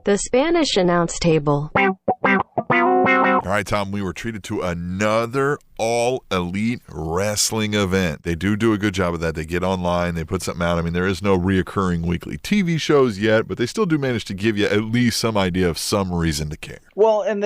The Spanish announce table. All right, Tom, we were treated to another All Elite Wrestling event. They do a good job of that. They get online, they put something out. I mean, there is no reoccurring weekly TV shows yet, but they still do manage to give you at least some idea of some reason to care. Well, and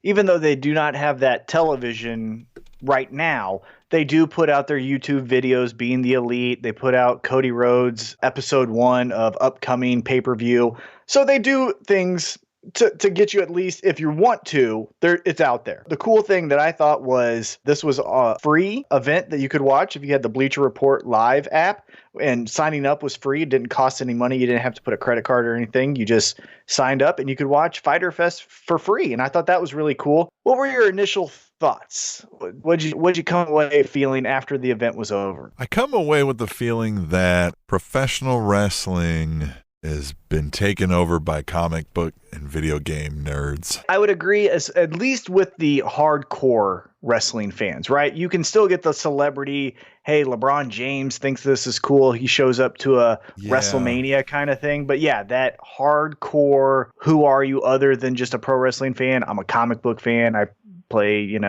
even though they do not have that television right now, they do put out their YouTube videos being the Elite. They put out Cody Rhodes episode 1 of upcoming pay-per-view. So they do things to get you, at least if you want to, it's out there. The cool thing that I thought was this was a free event that you could watch if you had the Bleacher Report Live app, and signing up was free. It didn't cost any money. You didn't have to put a credit card or anything. You just signed up and you could watch Fyter Fest for free. And I thought that was really cool. What were your initial thoughts? What'd you come away feeling after the event was over? I come away with the feeling that professional wrestling has been taken over by comic book and video game nerds. I would agree, at least with the hardcore wrestling fans, right? You can still get the celebrity, hey, LeBron James thinks this is cool, he shows up to a WrestleMania kind of thing. But yeah, that hardcore, who are you other than just a pro wrestling fan? I'm a comic book fan. I play,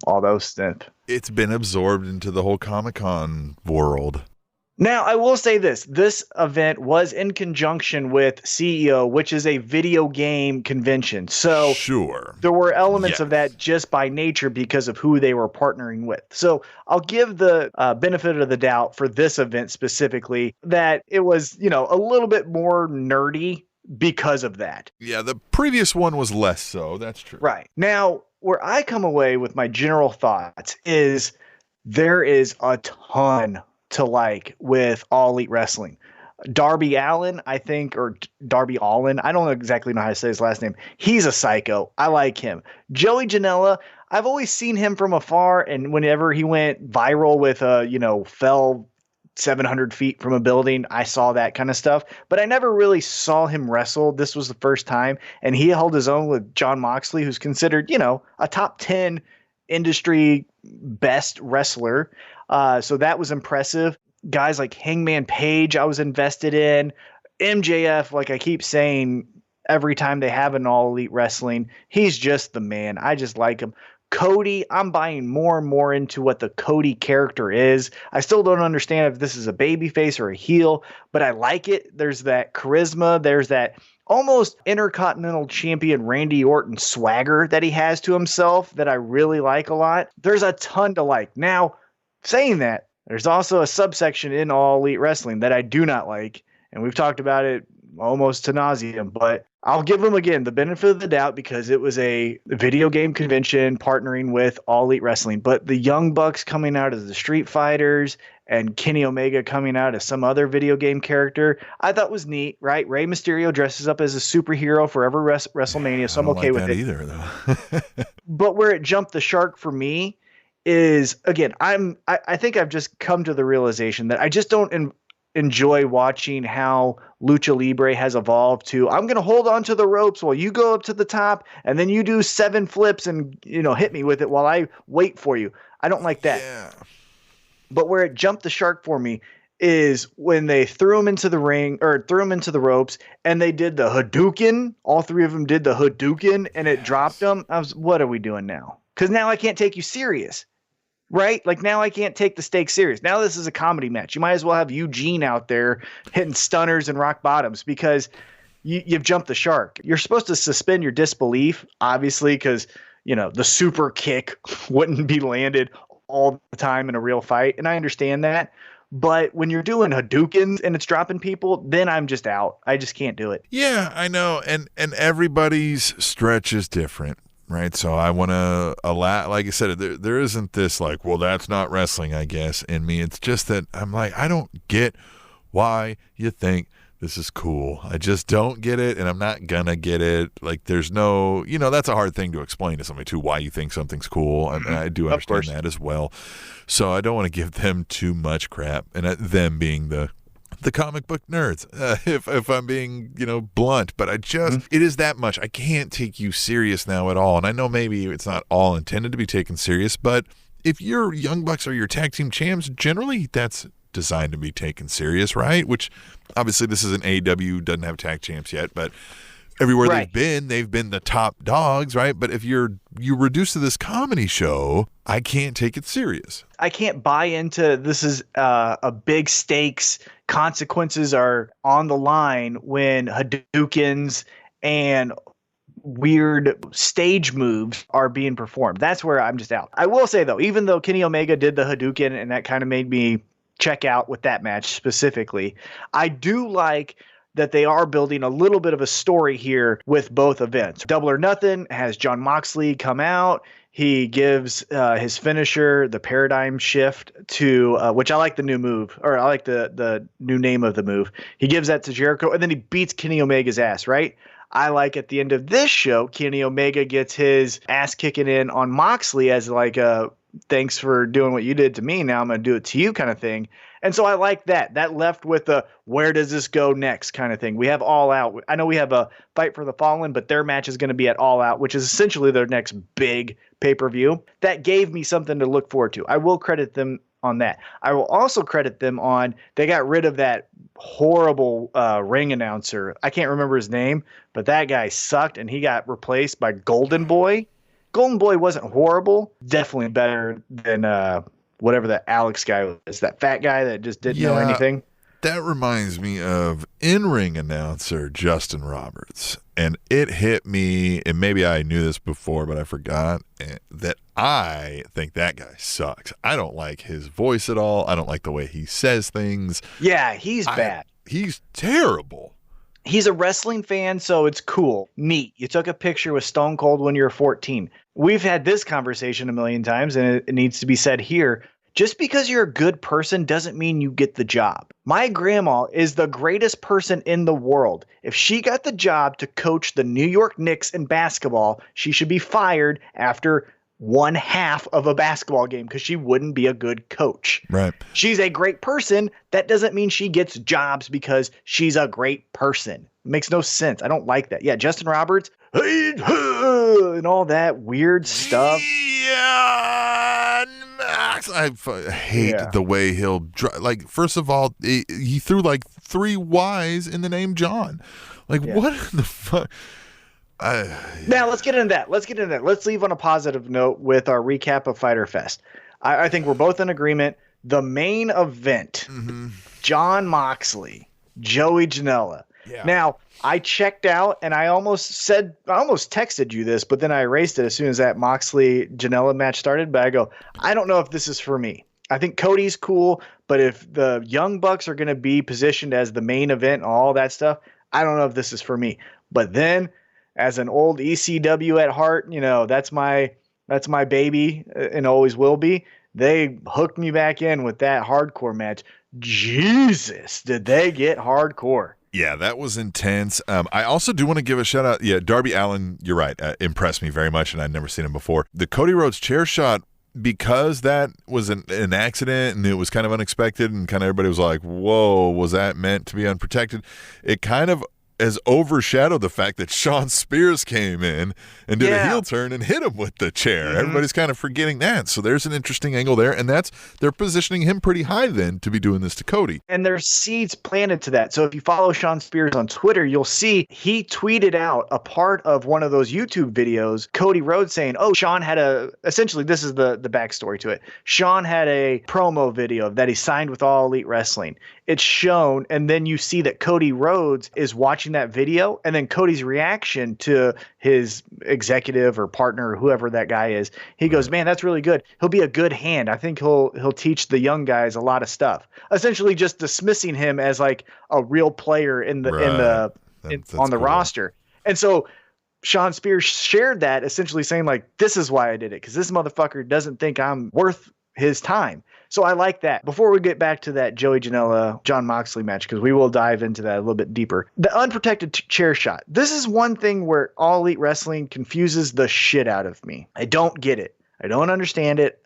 all those stuff. It's been absorbed into the whole Comic-Con world. Now, I will say this event was in conjunction with CEO, which is a video game convention. So sure, there were elements of that just by nature because of who they were partnering with. So I'll give the benefit of the doubt for this event specifically that it was, a little bit more nerdy because of that. Yeah, the previous one was less so. That's true. Right. Now, where I come away with my general thoughts is there is a ton to like with All Elite Wrestling. Darby Allin, I think, or Darby Allin, I don't exactly know how to say his last name. He's a psycho. I like him. Joey Janela, I've always seen him from afar, and whenever he went viral with fell 700 feet from a building, I saw that kind of stuff, but I never really saw him wrestle. This was the first time, and he held his own with Jon Moxley, who's considered, a top 10 industry best wrestler. So that was impressive. Guys like Hangman Page, I was invested in. MJF, like I keep saying, every time they have an All Elite Wrestling, he's just the man. I just like him. Cody, I'm buying more and more into what the Cody character is. I still don't understand if this is a babyface or a heel, but I like it. There's that charisma. There's that almost Intercontinental Champion Randy Orton swagger that he has to himself that I really like a lot. There's a ton to like. Now, saying that, there's also a subsection in All Elite Wrestling that I do not like, and we've talked about it almost to nauseam, but I'll give them, again, the benefit of the doubt because it was a video game convention partnering with All Elite Wrestling. But the Young Bucks coming out as the Street Fighters and Kenny Omega coming out as some other video game character, I thought was neat, right? Rey Mysterio dresses up as a superhero for every WrestleMania, so I'm okay with it. Either, though. But where it jumped the shark for me is, again, I think I've just come to the realization that I just don't enjoy watching how Lucha Libre has evolved to, I'm going to hold on to the ropes while you go up to the top and then you do 7 flips and, hit me with it while I wait for you. I don't like that. Yeah. But where it jumped the shark for me is when they threw him into the ring or threw him into the ropes and they did the Hadouken. All 3 of them did the Hadouken and it dropped them. What are we doing now? Because now I can't take you serious. Right? Like now I can't take the stakes serious. Now this is a comedy match. You might as well have Eugene out there hitting stunners and rock bottoms because you've jumped the shark. You're supposed to suspend your disbelief, obviously, because, the super kick wouldn't be landed all the time in a real fight. And I understand that. But when you're doing Hadoukens and it's dropping people, then I'm just out. I just can't do it. Yeah, I know. And everybody's stretch is different. Right. So I want to allow, like I said, there isn't this like, well, that's not wrestling, I guess, in me. It's just that I'm like, I don't get why you think this is cool. I just don't get it. And I'm not going to get it. Like there's no, that's a hard thing to explain to somebody too, why you think something's cool. I mean, I do understand that as well. So I don't want to give them too much crap. And them being the comic book nerds, if I'm being, blunt, but I just, it is that much. I can't take you serious now at all. And I know maybe it's not all intended to be taken serious, but if your Young Bucks are your tag team champs, generally that's designed to be taken serious, right? Which obviously this is an AEW, doesn't have tag champs yet, but everywhere Right. they've been the top dogs, right? But if you reduce to this comedy show, I can't take it serious. I can't buy into this is a big stakes. Consequences are on the line when Hadoukens and weird stage moves are being performed. That's where I'm just out. I will say, though, even though Kenny Omega did the Hadouken and that kind of made me check out with that match specifically, I do like that they are building a little bit of a story here with both events. Double or Nothing has Jon Moxley come out. He gives his finisher, the paradigm shift, to which I like the new move, or I like the new name of the move. He gives that to Jericho, and then he beats Kenny Omega's ass, right? I like at the end of this show, Kenny Omega gets his ass kicking in on Moxley as like a thanks for doing what you did to me. Now I'm going to do it to you kind of thing. And so I like that. That left with a where does this go next kind of thing. We have All Out. I know we have a Fight for the Fallen, but their match is going to be at All Out, which is essentially their next big pay-per-view. That gave me something to look forward to. I will credit them on that. I will also credit them on they got rid of that horrible ring announcer. I can't remember his name, but that guy sucked, and he got replaced by Golden Boy. Golden Boy wasn't horrible. Definitely better than whatever that Alex guy was. That fat guy that just didn't know anything. That reminds me of in-ring announcer Justin Roberts. And it hit me, and maybe I knew this before, but I forgot, that I think that guy sucks. I don't like his voice at all. I don't like the way he says things. Yeah, he's bad. He's terrible. He's a wrestling fan, so it's cool. Neat. You took a picture with Stone Cold when you were 14. We've had this conversation a million times, and it needs to be said here. Just because you're a good person doesn't mean you get the job. My grandma is the greatest person in the world. If she got the job to coach the New York Knicks in basketball, she should be fired after one half of a basketball game because she wouldn't be a good coach. Right. She's a great person. That doesn't mean she gets jobs because she's a great person. It makes no sense. I don't like that. Yeah, Justin Roberts and all that weird stuff. Yeah, Max. I hate the way he'll like. First of all, he threw like 3 Y's in the name John. Like what in the fuck? Now let's get into that. Let's leave on a positive note with our recap of Fyter Fest. I think we're both in agreement. The main event, Jon Moxley, Joey Janela. Yeah. Now, I checked out and I almost texted you this, but then I erased it as soon as that Moxley Janela match started. But I go, I don't know if this is for me. I think Cody's cool, but if the Young Bucks are going to be positioned as the main event and all that stuff, I don't know if this is for me. But then, as an old ECW at heart, that's my baby and always will be. They hooked me back in with that hardcore match. Jesus, did they get hardcore? Yeah, that was intense. I also do want to give a shout out. Yeah, Darby Allin, you're right, impressed me very much, and I'd never seen him before. The Cody Rhodes chair shot, because that was an accident and it was kind of unexpected, and kind of everybody was like, whoa, was that meant to be unprotected? It kind of has overshadowed the fact that Shawn Spears came in and did a heel turn and hit him with the chair. Everybody's kind of forgetting that. So there's an interesting angle there, and they're positioning him pretty high then to be doing this to Cody. And there's seeds planted to that. So if you follow Shawn Spears on Twitter, you'll see he tweeted out a part of one of those YouTube videos, Cody Rhodes saying, Shawn had essentially this is the backstory to it. Shawn had a promo video that he signed with All Elite Wrestling. It's shown, and then you see that Cody Rhodes is watching that video, and then Cody's reaction to his executive or partner or whoever that guy is, he goes, man, that's really good. He'll be a good hand. I think he'll teach the young guys a lot of stuff. Essentially just dismissing him as like a real player on the roster. And so Shawn Spears shared that, essentially saying like, this is why I did it, because this motherfucker doesn't think I'm worth his time. So I like that. Before we get back to that Joey Janela, Jon Moxley match, because we will dive into that a little bit deeper. The unprotected chair shot. This is one thing where All Elite Wrestling confuses the shit out of me. I don't get it. I don't understand it.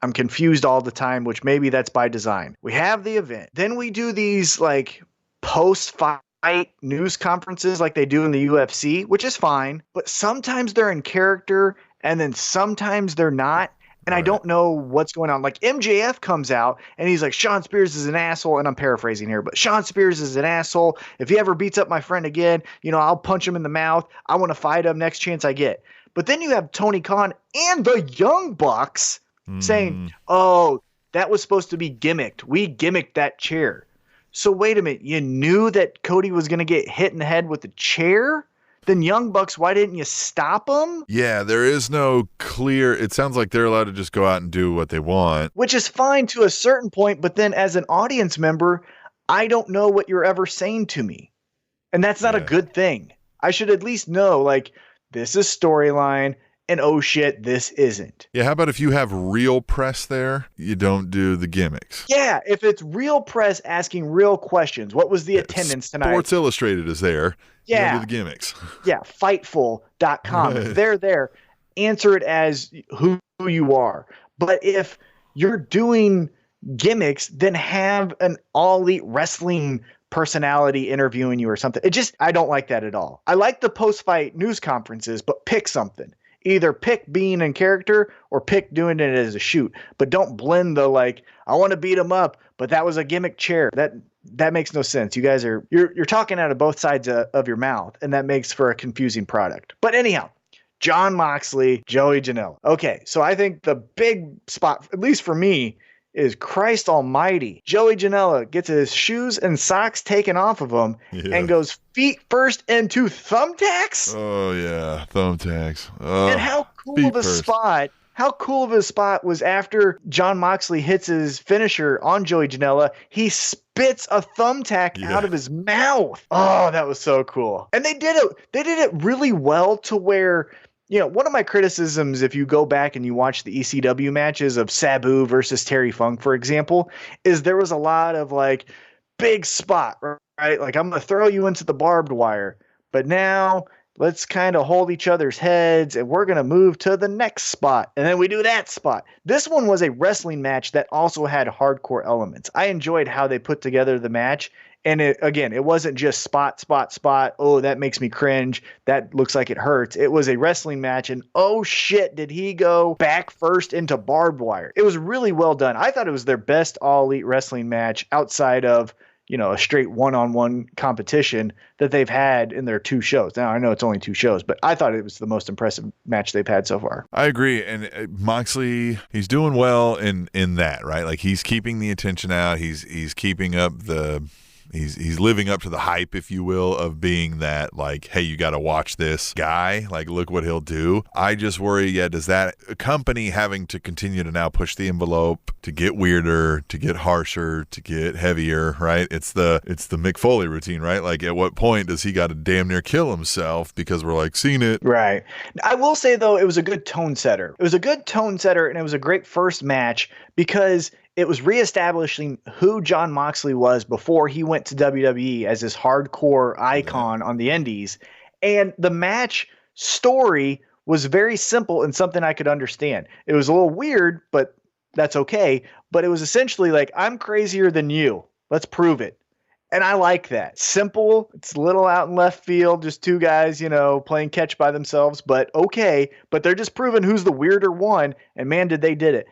I'm confused all the time, which maybe that's by design. We have the event. Then we do these like post-fight news conferences like they do in the UFC, which is fine. But sometimes they're in character and then sometimes they're not. And I don't know what's going on. Like MJF comes out and he's like, Sean Spears is an asshole. And I'm paraphrasing here, but Sean Spears is an asshole. If he ever beats up my friend again, I'll punch him in the mouth. I want to fight him next chance I get. But then you have Tony Khan and the Young Bucks saying, oh, that was supposed to be gimmicked. We gimmicked that chair. So wait a minute. You knew that Cody was going to get hit in the head with a chair? Then Young Bucks, why didn't you stop them? Yeah, there is no clear. It sounds like they're allowed to just go out and do what they want. Which is fine to a certain point, but then as an audience member, I don't know what you're ever saying to me. And that's not a good thing. I should at least know, like, this is storyline, and oh shit, this isn't. Yeah, how about if you have real press there, you don't do the gimmicks? Yeah, if it's real press asking real questions. What was the attendance tonight? Sports Illustrated is there. Yeah. You don't do the gimmicks. Yeah, Fightful.com. If they're there, answer it as who you are. But if you're doing gimmicks, then have an All Elite Wrestling personality interviewing you or something. I don't like that at all. I like the post-fight news conferences, but pick something. Either pick being in character or pick doing it as a shoot, but don't blend the like, I want to beat him up, but that was a gimmick chair. That makes no sense. You guys you're talking out of both sides of your mouth, and that makes for a confusing product. But anyhow, Jon Moxley, Joey Janela. Okay, so I think the big spot, at least for me, is Christ almighty. Joey Janela gets his shoes and socks taken off of him and goes feet first into thumbtacks. Oh, yeah. Thumbtacks. Oh, and how cool of a spot. How cool of a spot was after Jon Moxley hits his finisher on Joey Janela, he spits a thumbtack out of his mouth. Oh, that was so cool. And they did it really well to where, one of my criticisms, if you go back and you watch the ECW matches of Sabu versus Terry Funk, for example, is there was a lot of like big spot, right? Like, I'm going to throw you into the barbed wire, but now let's kind of hold each other's heads and we're going to move to the next spot. And then we do that spot. This one was a wrestling match that also had hardcore elements. I enjoyed how they put together the match. And it wasn't just spot. Oh, that makes me cringe. That looks like it hurts. It was a wrestling match. And oh shit, did he go back first into barbed wire? It was really well done. I thought it was their best All Elite Wrestling match outside of, a straight one-on-one competition that they've had in their 2 shows. Now, I know it's only 2 shows, but I thought it was the most impressive match they've had so far. I agree. And Moxley, he's doing well in that, right? Like, he's keeping the attention out. He's keeping up He's living up to the hype, if you will, of being that, like, hey, you got to watch this guy. Like, look what he'll do. I just worry, does that company having to continue to now push the envelope to get weirder, to get harsher, to get heavier, right? It's the Mick Foley routine, right? Like, at what point does he got to damn near kill himself because we're like, seen it? Right. I will say, though, it was a good tone setter. It was a good tone setter, and it was a great first match because it was reestablishing who Jon Moxley was before he went to WWE as this hardcore icon on the indies. And the match story was very simple and something I could understand. It was a little weird, but that's okay. But it was essentially like, I'm crazier than you. Let's prove it. And I like that. Simple. It's a little out in left field. Just 2 guys, playing catch by themselves. But okay. But they're just proving who's the weirder one. And man, did it.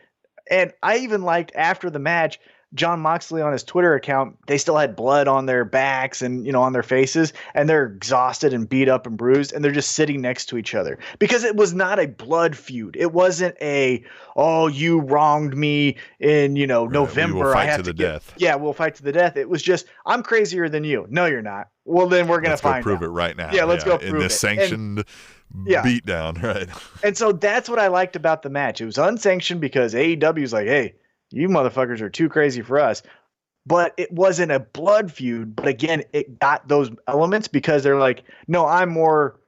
And I even liked after the match, Jon Moxley on his Twitter account, they still had blood on their backs and, on their faces, and they're exhausted and beat up and bruised, and they're just sitting next to each other because it was not a blood feud. It wasn't you wronged me in, November. We will fight to the death. Yeah, we'll fight to the death. It was just, I'm crazier than you. No, you're not. Well, then we're going to find out. Let's go prove it right now. Yeah, let's go prove it. In this sanctioned beatdown, right? And so that's what I liked about the match. It was unsanctioned because AEW is like, hey, you motherfuckers are too crazy for us. But it wasn't a blood feud. But again, it got those elements because they're like, no, I'm more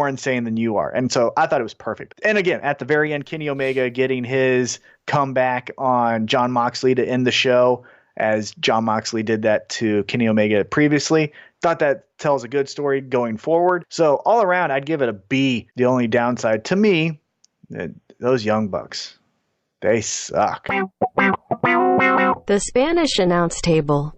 insane than you are. And so I thought it was perfect. And again, at the very end, Kenny Omega getting his comeback on Jon Moxley to end the show, as Jon Moxley did that to Kenny Omega previously. Thought that tells a good story going forward. So all around, I'd give it a B. The only downside to me, those Young Bucks, they suck. The Spanish announce table.